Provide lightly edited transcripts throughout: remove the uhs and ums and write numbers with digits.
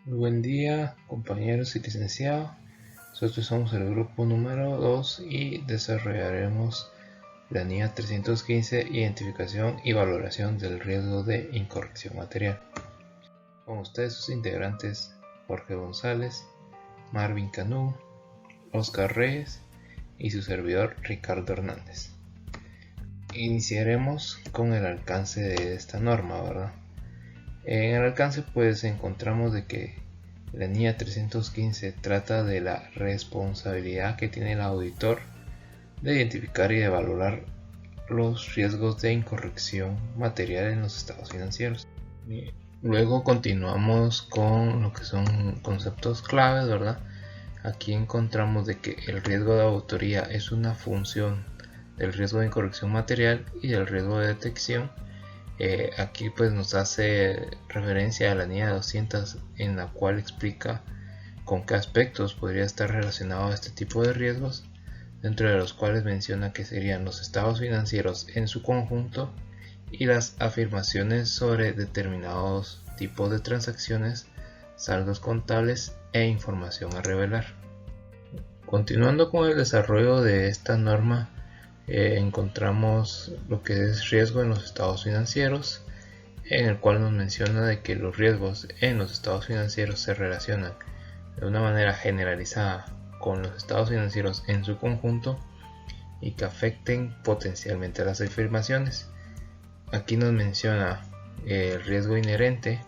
Buen día, compañeros y licenciados. Nosotros somos el grupo número 2 y desarrollaremos la NIA 315, identificación y valoración del riesgo de incorrección material. Con ustedes sus integrantes Jorge González, Marvin Canú, Oscar Reyes y su servidor Ricardo Hernández. Iniciaremos con el alcance de esta norma, ¿verdad? En el alcance pues encontramos de que la NIA 315 trata de la responsabilidad que tiene el auditor de identificar y de valorar los riesgos de incorrección material en los estados financieros. Luego continuamos con lo que son conceptos claves, ¿verdad? Aquí encontramos de que el riesgo de auditoría es una función del riesgo de incorrección material y del riesgo de detección. Aquí pues nos hace referencia a la NIA 200, en la cual explica con qué aspectos podría estar relacionado este tipo de riesgos, dentro de los cuales menciona que serían los estados financieros en su conjunto y las afirmaciones sobre determinados tipos de transacciones, saldos contables e información a revelar. Continuando con el desarrollo de esta norma, encontramos lo que es riesgo en los estados financieros, en el cual nos menciona de que los riesgos en los estados financieros se relacionan de una manera generalizada con los estados financieros en su conjunto y que afecten potencialmente a las afirmaciones. Aquí nos menciona el riesgo inherente,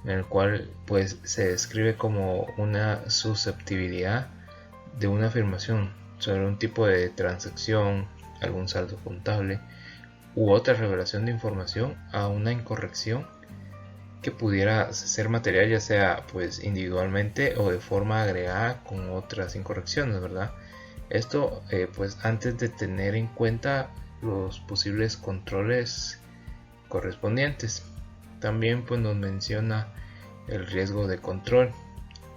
en el cual pues se describe como una susceptibilidad de una afirmación sobre un tipo de transacción, algún saldo contable u otra revelación de información a una incorrección que pudiera ser material, ya sea pues individualmente o de forma agregada con otras incorrecciones, ¿verdad? Esto pues antes de tener en cuenta los posibles controles correspondientes. También pues nos menciona el riesgo de control,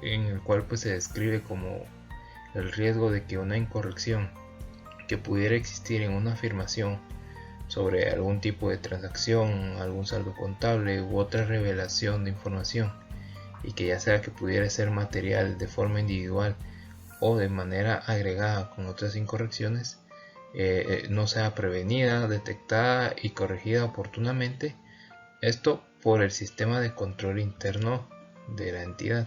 en el cual pues se describe como el riesgo de que una incorrección que pudiera existir en una afirmación sobre algún tipo de transacción, algún saldo contable u otra revelación de información, y que ya sea que pudiera ser material de forma individual o de manera agregada con otras incorrecciones, no sea prevenida, detectada y corregida oportunamente, esto por el sistema de control interno de la entidad.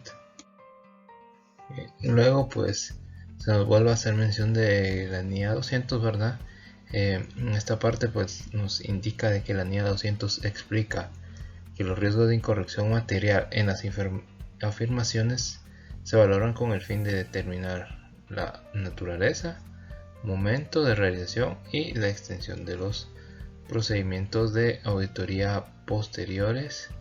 Luego pues se nos vuelve a hacer mención de la NIA 200, ¿verdad? En esta parte pues nos indica de que la NIA 200 explica que los riesgos de incorrección material en las afirmaciones se valoran con el fin de determinar la naturaleza, momento de realización y la extensión de los procedimientos de auditoría posteriores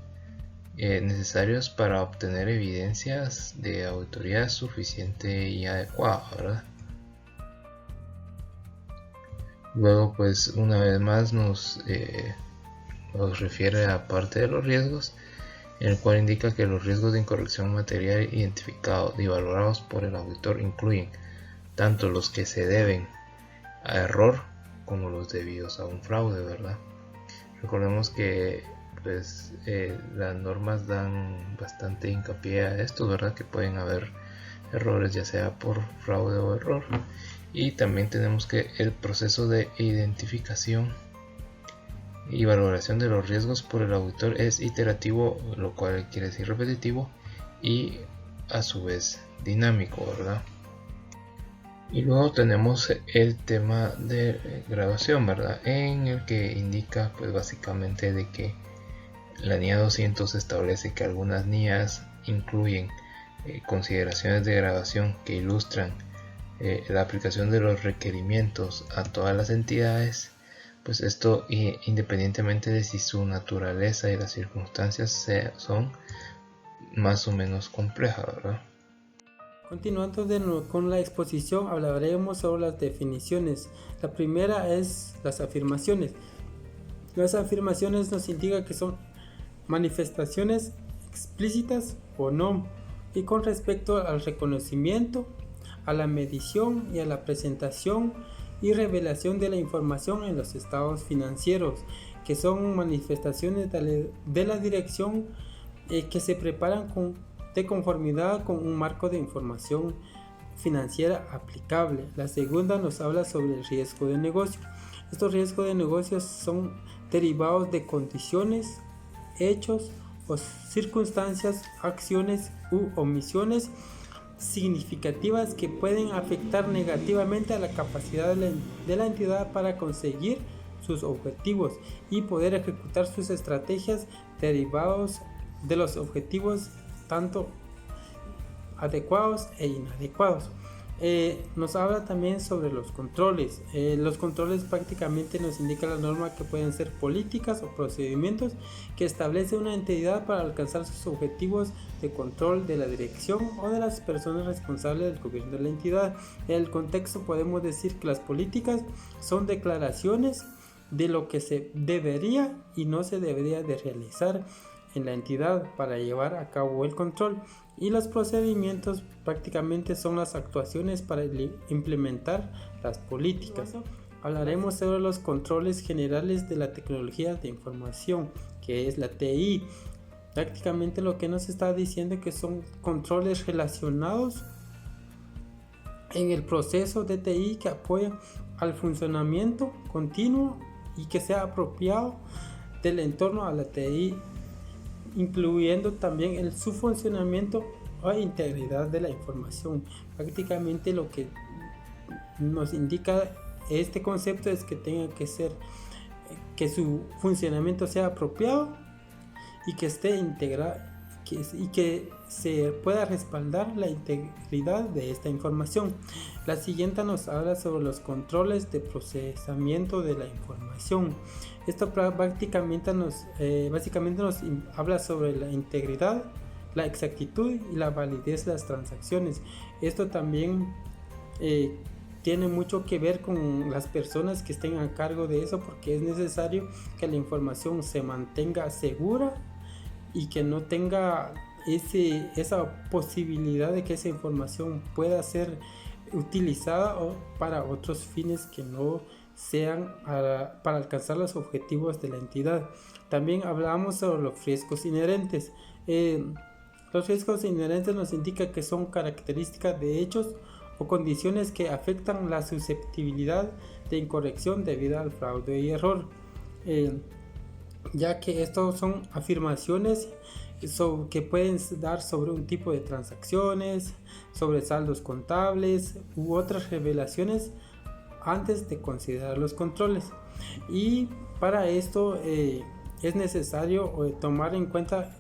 necesarios para obtener evidencias de auditoría suficiente y adecuada, ¿verdad? Luego pues una vez más nos refiere a parte de los riesgos, en el cual indica que los riesgos de incorrección material identificados y valorados por el auditor incluyen tanto los que se deben a error como los debidos a un fraude, ¿verdad? Recordemos que pues las normas dan bastante hincapié a esto, ¿verdad? Que pueden haber errores ya sea por fraude o error. Y también tenemos que el proceso de identificación y valoración de los riesgos por el auditor es iterativo, lo cual quiere decir repetitivo y a su vez dinámico, ¿verdad? Y luego tenemos el tema de graduación, ¿verdad? En el que indica pues básicamente de que la NIA 200 establece que algunas NIAs incluyen consideraciones de graduación que ilustran la aplicación de los requerimientos a todas las entidades, pues esto independientemente de si su naturaleza y las circunstancias son más o menos complejas, ¿verdad? Continuando con la exposición, hablaremos sobre las definiciones. La primera es las afirmaciones. Las afirmaciones nos indican que son manifestaciones explícitas o no, y con respecto al reconocimiento, a la medición y a la presentación y revelación de la información en los estados financieros, que son manifestaciones de la dirección que se preparan con de conformidad con un marco de información financiera aplicable. La segunda nos habla sobre el riesgo de negocio. Estos riesgos de negocios son derivados de condiciones, hechos o circunstancias, acciones u omisiones significativas que pueden afectar negativamente a la capacidad de la entidad para conseguir sus objetivos y poder ejecutar sus estrategias derivados de los objetivos tanto adecuados e inadecuados. Nos habla también sobre los controles. Los controles prácticamente nos indican las normas que pueden ser políticas o procedimientos que establece una entidad para alcanzar sus objetivos de control de la dirección o de las personas responsables del gobierno de la entidad. En el contexto podemos decir que las políticas son declaraciones de lo que se debería y no se debería de realizar en la entidad para llevar a cabo el control, y los procedimientos prácticamente son las actuaciones para implementar las políticas. Hablaremos sobre los controles generales de la tecnología de información, que es la TI. Prácticamente lo que nos está diciendo que son controles relacionados en el proceso de TI que apoyan al funcionamiento continuo y que sea apropiado del entorno a la TI, incluyendo también su funcionamiento o integridad de la información. Prácticamente lo que nos indica este concepto es que tenga que ser que su funcionamiento sea apropiado y que esté integrado y que se pueda respaldar la integridad de esta información. La siguiente nos habla sobre los controles de procesamiento de la información. Esto básicamente nos habla sobre la integridad, la exactitud y la validez de las transacciones. Esto también tiene mucho que ver con las personas que estén a cargo de eso, porque es necesario que la información se mantenga segura y que no tenga esa posibilidad de que esa información pueda ser utilizada para otros fines que no sean para alcanzar los objetivos de la entidad. También hablamos sobre los riesgos inherentes. Los riesgos inherentes nos indican que son características de hechos o condiciones que afectan la susceptibilidad de incorrección debido al fraude y error, ya que estos son afirmaciones que pueden dar sobre un tipo de transacciones, sobre saldos contables u otras revelaciones antes de considerar los controles. Y para esto es necesario tomar en cuenta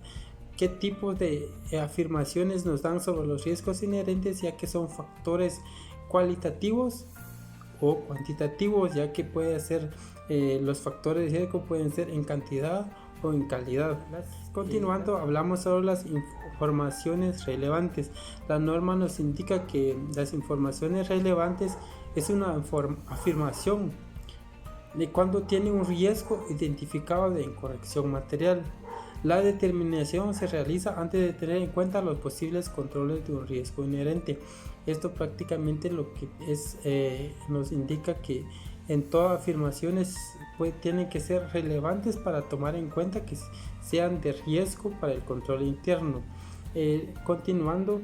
qué tipo de afirmaciones nos dan sobre los riesgos inherentes, ya que son factores cualitativos o cuantitativos, ya que puede ser los factores de riesgo pueden ser en cantidad o en calidad. Continuando, hablamos sobre las informaciones relevantes. La norma nos indica que las informaciones relevantes es una afirmación de cuando tiene un riesgo identificado de incorrección material. La determinación se realiza antes de tener en cuenta los posibles controles de un riesgo inherente. Esto prácticamente lo que nos indica que en todas afirmaciones tienen que ser relevantes para tomar en cuenta que sean de riesgo para el control interno. Continuando,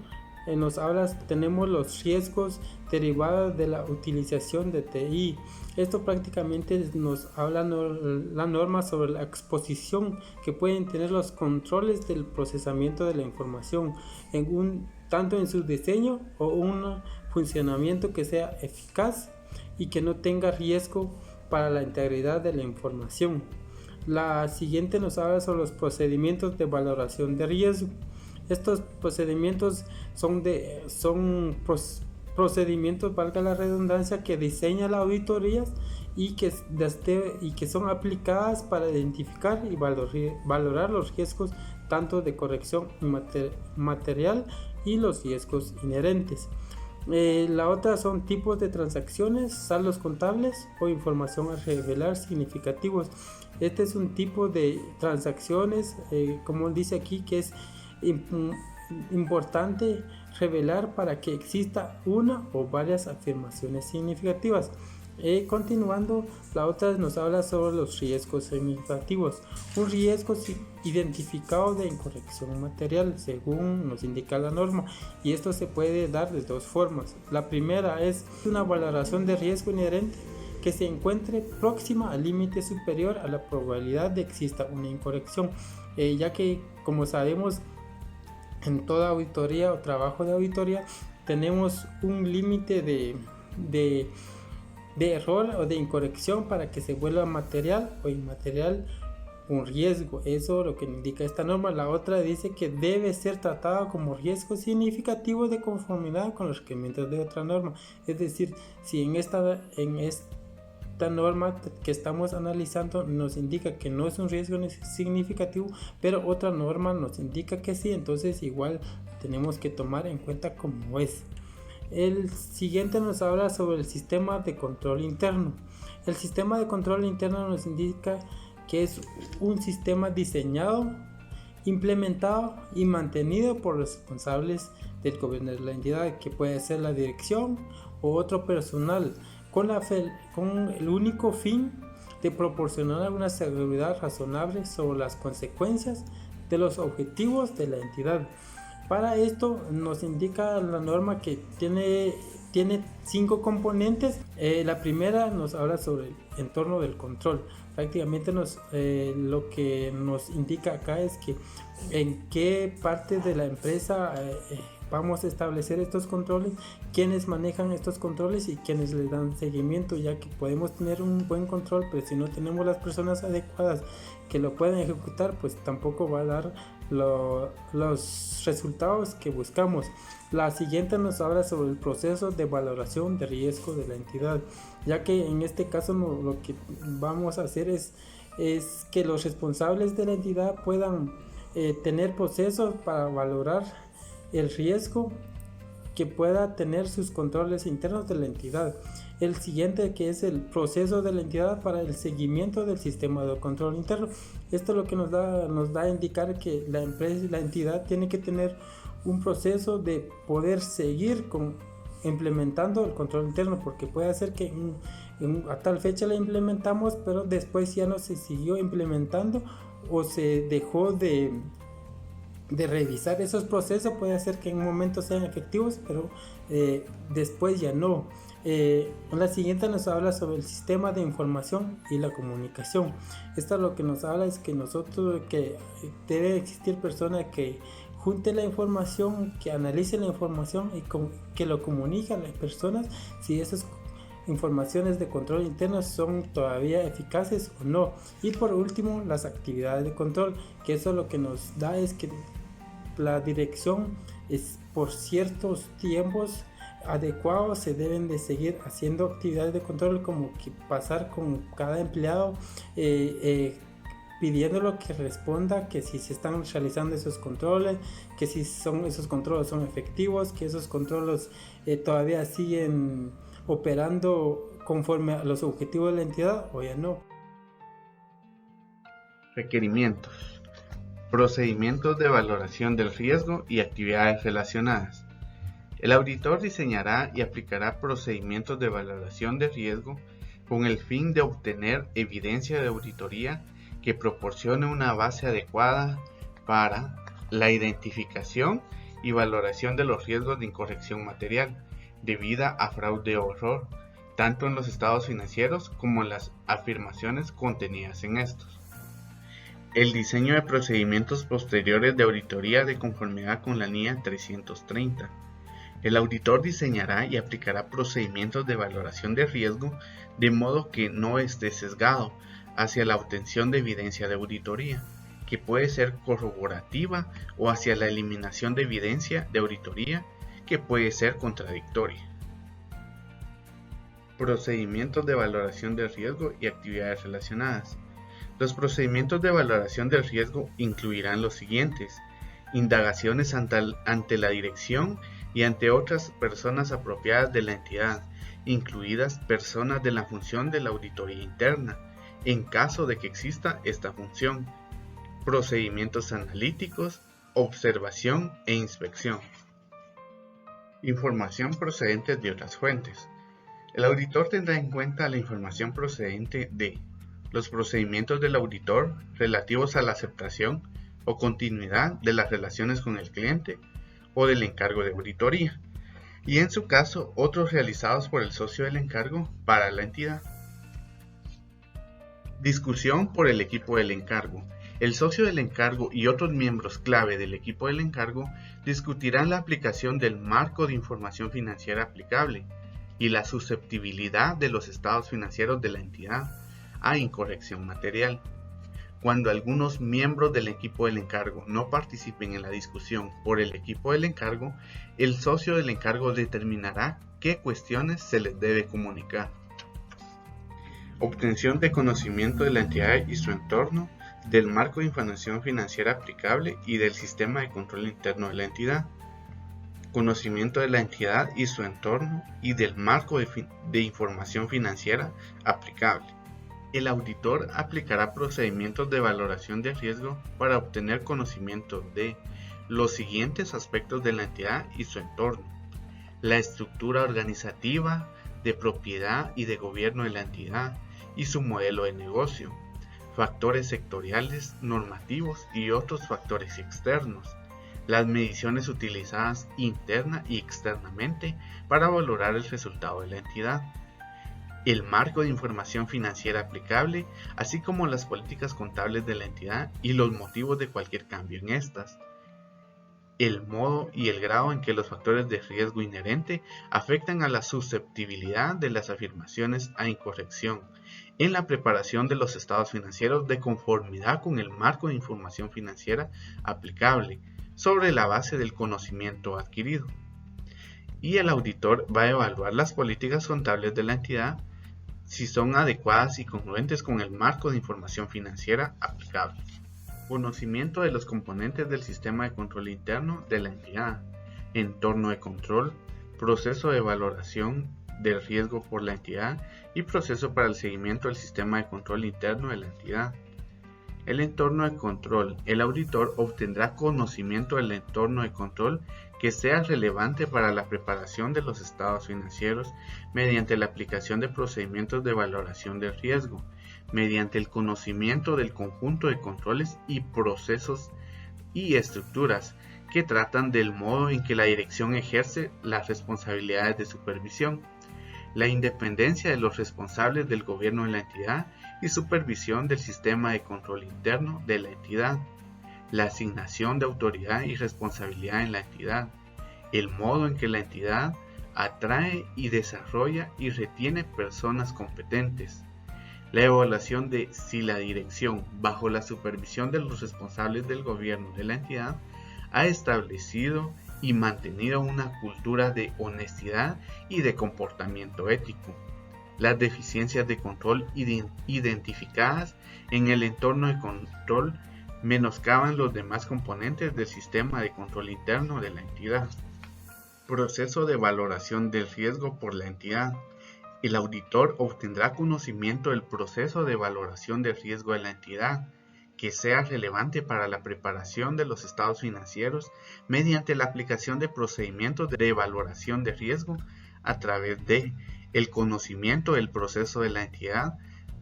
tenemos los riesgos derivados de la utilización de TI. Esto prácticamente nos habla la norma sobre la exposición que pueden tener los controles del procesamiento de la información, tanto en su diseño o un funcionamiento que sea eficaz y que no tenga riesgo para la integridad de la información. La siguiente nos habla sobre los procedimientos de valoración de riesgo. Estos procedimientos son procedimientos, valga la redundancia, que diseña la auditoría y que son aplicadas para identificar y valorar los riesgos tanto de corrección material y los riesgos inherentes. La otra son tipos de transacciones, saldos contables o información a revelar significativos. Este es un tipo de transacciones, como dice aquí, que es importante revelar para que exista una o varias afirmaciones significativas. Continuando, la otra nos habla sobre los riesgos significativos. Un riesgo identificado de incorrección material, según nos indica la norma, y esto se puede dar de dos formas. La primera es una valoración de riesgo inherente que se encuentre próxima al límite superior a la probabilidad de que exista una incorrección, ya que, como sabemos, en toda auditoría o trabajo de auditoría tenemos un límite de error o de incorrección para que se vuelva material o inmaterial un riesgo. Eso es lo que indica esta norma. La otra dice que debe ser tratado como riesgo significativo de conformidad con los requerimientos de otra norma. Es decir, si en esta norma que estamos analizando nos indica que no es un riesgo significativo, pero otra norma nos indica que sí, entonces igual tenemos que tomar en cuenta como es. El siguiente nos habla sobre el sistema de control interno. El sistema de control interno nos indica que es un sistema diseñado, implementado y mantenido por los responsables del gobierno de la entidad, que puede ser la dirección o otro personal, con el único fin de proporcionar una seguridad razonable sobre las consecuencias de los objetivos de la entidad. Para esto nos indica la norma que tiene 5 componentes. La primera nos habla sobre el entorno del control. Prácticamente lo que nos indica acá es que en qué parte de la empresa vamos a establecer estos controles, quiénes manejan estos controles y quiénes les dan seguimiento, ya que podemos tener un buen control, pero si no tenemos las personas adecuadas que lo pueden ejecutar, pues tampoco va a dar los resultados que buscamos. La siguiente nos habla sobre el proceso de valoración de riesgo de la entidad, ya que en este caso lo que vamos a hacer es que los responsables de la entidad puedan tener procesos para valorar el riesgo que pueda tener sus controles internos de la entidad. El siguiente, que es el proceso de la entidad para el seguimiento del sistema de control interno. Esto es lo que nos da a indicar que la empresa y la entidad tiene que tener un proceso de poder seguir implementando el control interno, porque puede ser que a tal fecha la implementamos, pero después ya no se siguió implementando o se dejó de revisar esos procesos. Puede ser que en un momento sean efectivos, pero después ya no. La siguiente nos habla sobre el sistema de información y la comunicación. Esto lo que nos habla es que debe existir personas que junten la información, que analicen la información y que lo comuniquen a las personas si esas informaciones de control interno son todavía eficaces o no. Y por último, las actividades de control, que eso lo que nos da es que la dirección por ciertos tiempos adecuados se deben de seguir haciendo actividades de control, como que pasar con cada empleado pidiéndolo que responda que si se están realizando esos controles, que si esos controles son efectivos, que esos controles todavía siguen operando conforme a los objetivos de la entidad o ya no. Requerimientos, procedimientos de valoración del riesgo y actividades relacionadas. El auditor diseñará y aplicará procedimientos de valoración de riesgo con el fin de obtener evidencia de auditoría que proporcione una base adecuada para la identificación y valoración de los riesgos de incorrección material debida a fraude o error, tanto en los estados financieros como en las afirmaciones contenidas en estos. El diseño de procedimientos posteriores de auditoría de conformidad con la NIA 330. El auditor diseñará y aplicará procedimientos de valoración de riesgo de modo que no esté sesgado hacia la obtención de evidencia de auditoría, que puede ser corroborativa, o hacia la eliminación de evidencia de auditoría, que puede ser contradictoria. Procedimientos de valoración de riesgo y actividades relacionadas. Los procedimientos de valoración del riesgo incluirán los siguientes: indagaciones ante la dirección y ante otras personas apropiadas de la entidad, incluidas personas de la función de la auditoría interna, en caso de que exista esta función; procedimientos analíticos, observación e inspección. Información procedente de otras fuentes. El auditor tendrá en cuenta la información procedente de los procedimientos del auditor relativos a la aceptación o continuidad de las relaciones con el cliente o del encargo de auditoría, y en su caso otros realizados por el socio del encargo para la entidad. Discusión por el equipo del encargo. El socio del encargo y otros miembros clave del equipo del encargo discutirán la aplicación del marco de información financiera aplicable y la susceptibilidad de los estados financieros de la entidad a incorrección material. Cuando algunos miembros del equipo del encargo no participen en la discusión por el equipo del encargo, el socio del encargo determinará qué cuestiones se les debe comunicar. Obtención de conocimiento de la entidad y su entorno, del marco de información financiera aplicable y del sistema de control interno de la entidad. Conocimiento de la entidad y su entorno y del marco de información financiera aplicable. El auditor aplicará procedimientos de valoración de riesgo para obtener conocimiento de los siguientes aspectos de la entidad y su entorno: la estructura organizativa, de propiedad y de gobierno de la entidad y su modelo de negocio, factores sectoriales, normativos y otros factores externos, las mediciones utilizadas interna y externamente para valorar el resultado de la entidad, el marco de información financiera aplicable, así como las políticas contables de la entidad y los motivos de cualquier cambio en estas, el modo y el grado en que los factores de riesgo inherente afectan a la susceptibilidad de las afirmaciones a incorrección en la preparación de los estados financieros de conformidad con el marco de información financiera aplicable sobre la base del conocimiento adquirido. Y el auditor va a evaluar las políticas contables de la entidad si son adecuadas y congruentes con el marco de información financiera aplicable. Conocimiento de los componentes del sistema de control interno de la entidad, entorno de control, proceso de valoración del riesgo por la entidad y proceso para el seguimiento del sistema de control interno de la entidad. El entorno de control. El auditor obtendrá conocimiento del entorno de control que sea relevante para la preparación de los estados financieros mediante la aplicación de procedimientos de valoración del riesgo, mediante el conocimiento del conjunto de controles y procesos y estructuras que tratan del modo en que la dirección ejerce las responsabilidades de supervisión, la independencia de los responsables del gobierno de la entidad y supervisión del sistema de control interno de la entidad, la asignación de autoridad y responsabilidad en la entidad, el modo en que la entidad atrae y desarrolla y retiene personas competentes, la evaluación de si la dirección, bajo la supervisión de los responsables del gobierno de la entidad, ha establecido y mantenido una cultura de honestidad y de comportamiento ético. Las deficiencias de control identificadas en el entorno de control menoscaban los demás componentes del sistema de control interno de la entidad. Proceso de valoración del riesgo por la entidad. El auditor obtendrá conocimiento del proceso de valoración del riesgo de la entidad que sea relevante para la preparación de los estados financieros mediante la aplicación de procedimientos de valoración de riesgo a través de el conocimiento del proceso de la entidad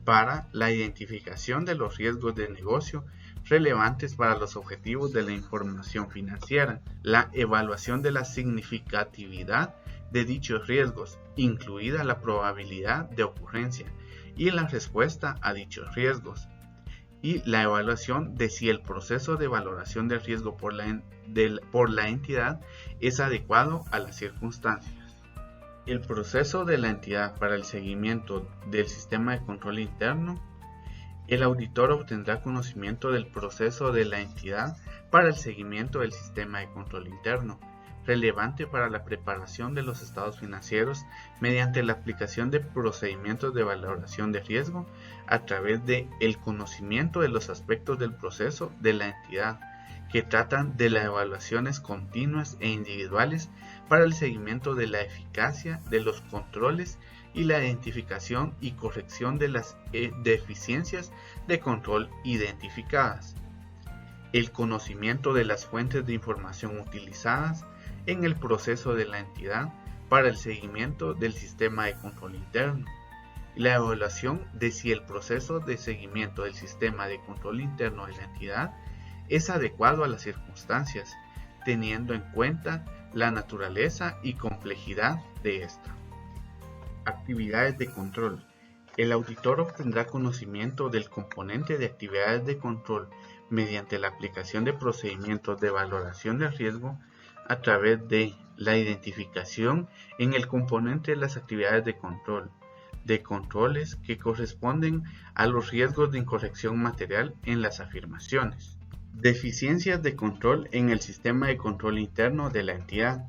para la identificación de los riesgos de negocio relevantes para los objetivos de la información financiera, la evaluación de la significatividad de dichos riesgos, incluida la probabilidad de ocurrencia y la respuesta a dichos riesgos, y la evaluación de si el proceso de valoración del riesgo por la entidad es adecuado a las circunstancias. El proceso de la entidad para el seguimiento del sistema de control interno. El auditor obtendrá conocimiento del proceso de la entidad para el seguimiento del sistema de control interno, relevante para la preparación de los estados financieros mediante la aplicación de procedimientos de valoración de riesgo a través de el conocimiento de los aspectos del proceso de la entidad que tratan de las evaluaciones continuas e individuales para el seguimiento de la eficacia de los controles y la identificación y corrección de las deficiencias de control identificadas. El conocimiento de las fuentes de información utilizadas en el proceso de la entidad para el seguimiento del sistema de control interno y la evaluación de si el proceso de seguimiento del sistema de control interno de la entidad es adecuado a las circunstancias, teniendo en cuenta la naturaleza y complejidad de esta. Actividades de control. El auditor obtendrá conocimiento del componente de actividades de control mediante la aplicación de procedimientos de valoración de riesgo a través de la identificación en el componente de las actividades de controles que corresponden a los riesgos de incorrección material en las afirmaciones. Deficiencias de control en el sistema de control interno de la entidad.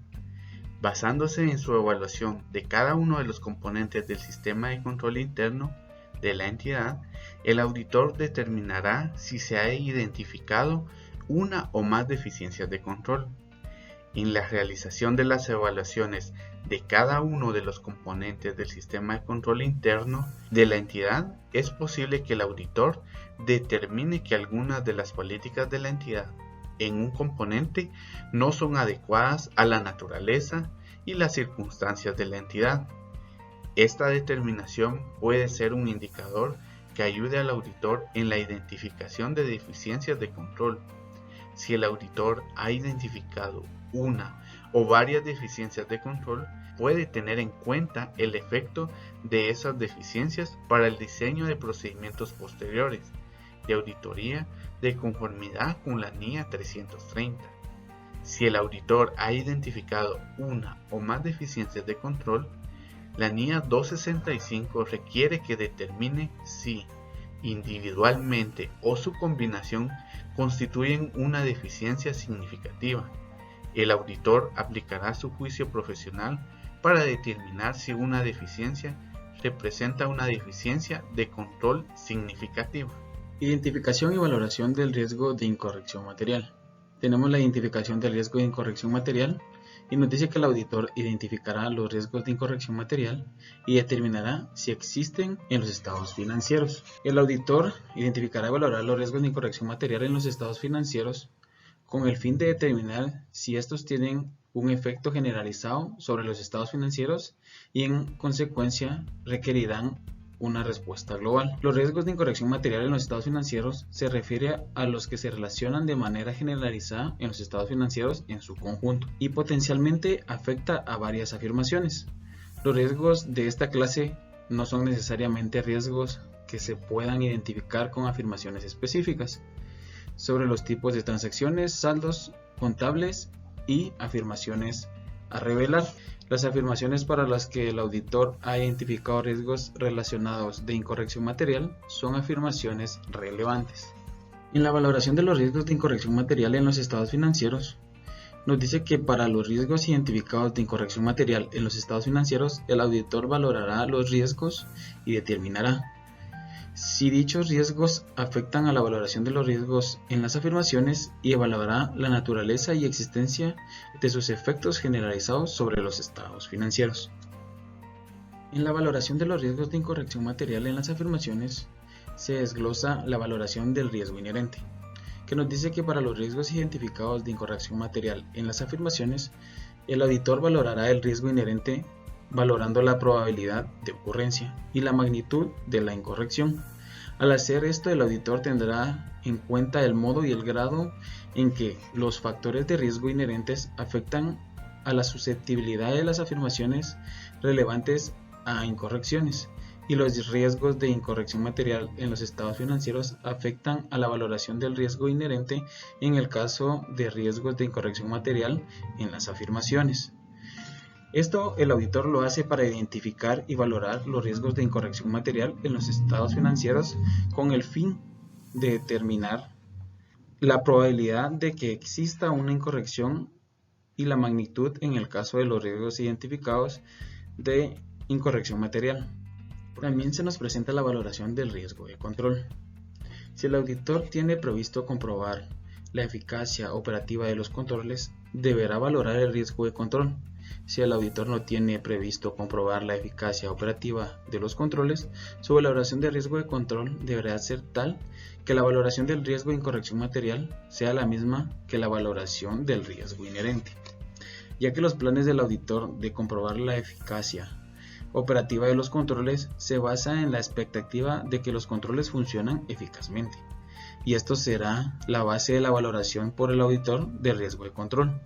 Basándose en su evaluación de cada uno de los componentes del sistema de control interno de la entidad, el auditor determinará si se ha identificado una o más deficiencias de control. En la realización de las evaluaciones de cada uno de los componentes del sistema de control interno de la entidad, es posible que el auditor determine que algunas de las políticas de la entidad en un componente no son adecuadas a la naturaleza y las circunstancias de la entidad. Esta determinación puede ser un indicador que ayude al auditor en la identificación de deficiencias de control. Si el auditor ha identificado una o varias deficiencias de control, puede tener en cuenta el efecto de esas deficiencias para el diseño de procedimientos posteriores de auditoría de conformidad con la NIA 330. Si el auditor ha identificado una o más deficiencias de control, la NIA 265 requiere que determine si, individualmente o su combinación, constituyen una deficiencia significativa. El auditor aplicará su juicio profesional para determinar si una deficiencia representa una deficiencia de control significativa. Identificación y valoración del riesgo de incorrección material. Tenemos la identificación del riesgo de incorrección material y nos dice que el auditor identificará los riesgos de incorrección material y determinará si existen en los estados financieros. El auditor identificará y valorará los riesgos de incorrección material en los estados financieros con el fin de determinar si estos tienen un efecto generalizado sobre los estados financieros y en consecuencia requerirán una respuesta global. Los riesgos de incorrección material en los estados financieros se refiere a los que se relacionan de manera generalizada en los estados financieros en su conjunto y potencialmente afecta a varias afirmaciones. Los riesgos de esta clase no son necesariamente riesgos que se puedan identificar con afirmaciones específicas sobre los tipos de transacciones, saldos contables y afirmaciones a revelar. Las afirmaciones para las que el auditor ha identificado riesgos relacionados de incorrección material son afirmaciones relevantes. En la valoración de los riesgos de incorrección material en los estados financieros, nos dice que para los riesgos identificados de incorrección material en los estados financieros, el auditor valorará los riesgos y determinará si dichos riesgos afectan a la valoración de los riesgos en las afirmaciones y evaluará la naturaleza y existencia de sus efectos generalizados sobre los estados financieros. En la valoración de los riesgos de incorrección material en las afirmaciones se desglosa la valoración del riesgo inherente, que nos dice que para los riesgos identificados de incorrección material en las afirmaciones, el auditor valorará el riesgo inherente valorando la probabilidad de ocurrencia y la magnitud de la incorrección. Al hacer esto, el auditor tendrá en cuenta el modo y el grado en que los factores de riesgo inherentes afectan a la susceptibilidad de las afirmaciones relevantes a incorrecciones, y los riesgos de incorrección material en los estados financieros afectan a la valoración del riesgo inherente en el caso de riesgos de incorrección material en las afirmaciones. Esto el auditor lo hace para identificar y valorar los riesgos de incorrección material en los estados financieros con el fin de determinar la probabilidad de que exista una incorrección y la magnitud en el caso de los riesgos identificados de incorrección material. También se nos presenta la valoración del riesgo de control. Si el auditor tiene previsto comprobar la eficacia operativa de los controles, deberá valorar el riesgo de control. Si el auditor no tiene previsto comprobar la eficacia operativa de los controles, su valoración de riesgo de control deberá ser tal que la valoración del riesgo de incorrección material sea la misma que la valoración del riesgo inherente. ya que los planes del auditor de comprobar la eficacia operativa de los controles se basa en la expectativa de que los controles funcionan eficazmente, y esto será la base de la valoración por el auditor de riesgo de control.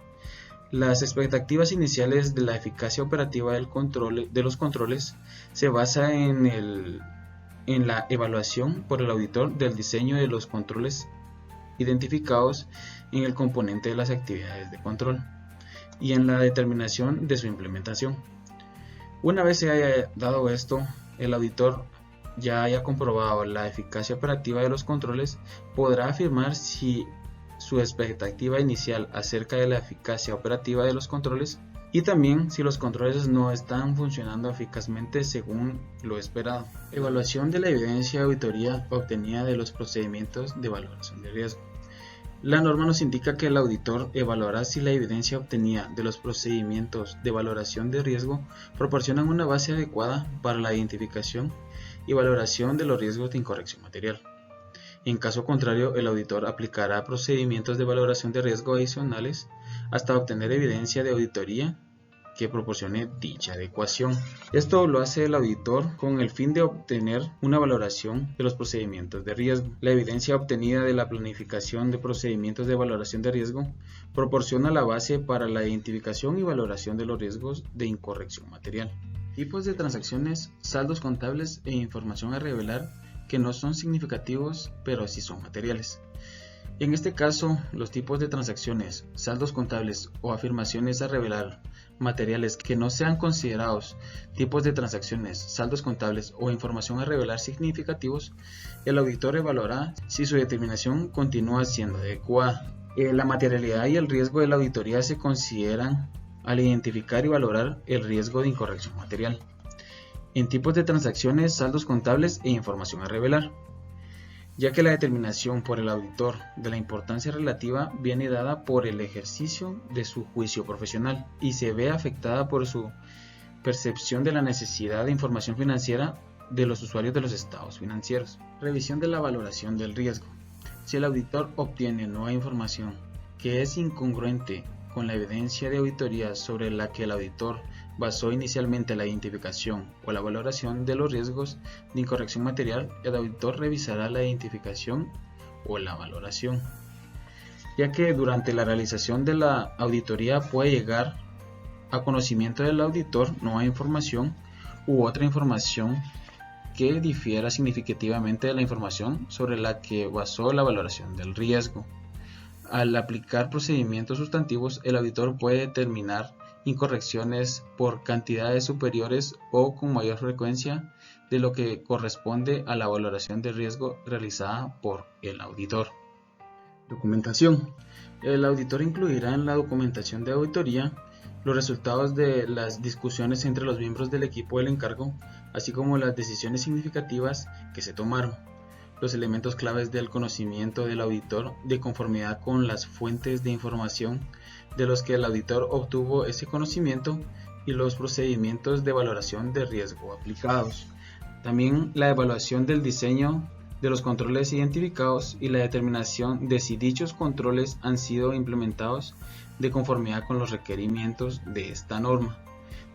Las expectativas iniciales de la eficacia operativa de los controles se basa en la evaluación por el auditor del diseño de los controles identificados en el componente de las actividades de control y en la determinación de su implementación. Una vez se haya dado esto, el auditor ya haya comprobado la eficacia operativa de los controles, podrá afirmar si su expectativa inicial acerca de la eficacia operativa de los controles y también si los controles no están funcionando eficazmente según lo esperado. Evaluación de la evidencia de auditoría obtenida de los procedimientos de valoración de riesgo. La norma nos indica que el auditor evaluará si la evidencia obtenida de los procedimientos de valoración de riesgo proporcionan una base adecuada para la identificación y valoración de los riesgos de incorrección material. En caso contrario, el auditor aplicará procedimientos de valoración de riesgo adicionales hasta obtener evidencia de auditoría que proporcione dicha adecuación. Esto lo hace el auditor con el fin de obtener una valoración de los procedimientos de riesgo. La evidencia obtenida de la planificación de procedimientos de valoración de riesgo proporciona la base para la identificación y valoración de los riesgos de incorrección material. Tipos de transacciones, saldos contables e información a revelar que no son significativos pero sí son materiales. En este caso, los tipos de transacciones, saldos contables o afirmaciones a revelar materiales que no sean considerados tipos de transacciones, saldos contables o información a revelar significativos, el auditor evaluará si su determinación continúa siendo adecuada. La materialidad y el riesgo de la auditoría se consideran al identificar y valorar el riesgo de incorrección material. En tipos de transacciones, saldos contables e información a revelar, ya que la determinación por el auditor de la importancia relativa viene dada por el ejercicio de su juicio profesional y se ve afectada por su percepción de la necesidad de información financiera de los usuarios de los estados financieros. Revisión de la valoración del riesgo. Si el auditor obtiene nueva información que es incongruente con la evidencia de auditoría sobre la que el auditor basó inicialmente la identificación o la valoración de los riesgos de incorrección material, el auditor revisará la identificación o la valoración, ya que durante la realización de la auditoría puede llegar a conocimiento del auditor nueva información u otra información que difiera significativamente de la información sobre la que basó la valoración del riesgo. Al aplicar procedimientos sustantivos, el auditor puede determinar incorrecciones por cantidades superiores o con mayor frecuencia de lo que corresponde a la valoración de riesgo realizada por el auditor. Documentación. El auditor incluirá en la documentación de auditoría los resultados de las discusiones entre los miembros del equipo del encargo, así como las decisiones significativas que se tomaron, los elementos claves del conocimiento del auditor de conformidad con las fuentes de información de los que el auditor obtuvo ese conocimiento y los procedimientos de valoración de riesgo aplicados. También la evaluación del diseño de los controles identificados y la determinación de si dichos controles han sido implementados de conformidad con los requerimientos de esta norma.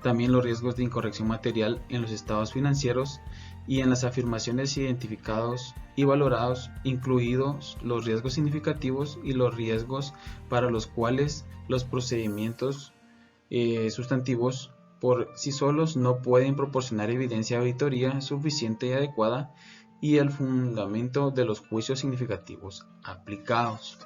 También los riesgos de incorrección material en los estados financieros y en las afirmaciones identificados y valorados, incluidos los riesgos significativos y los riesgos para los cuales los procedimientos sustantivos por sí solos no pueden proporcionar evidencia de auditoría suficiente y adecuada, y el fundamento de los juicios significativos aplicados.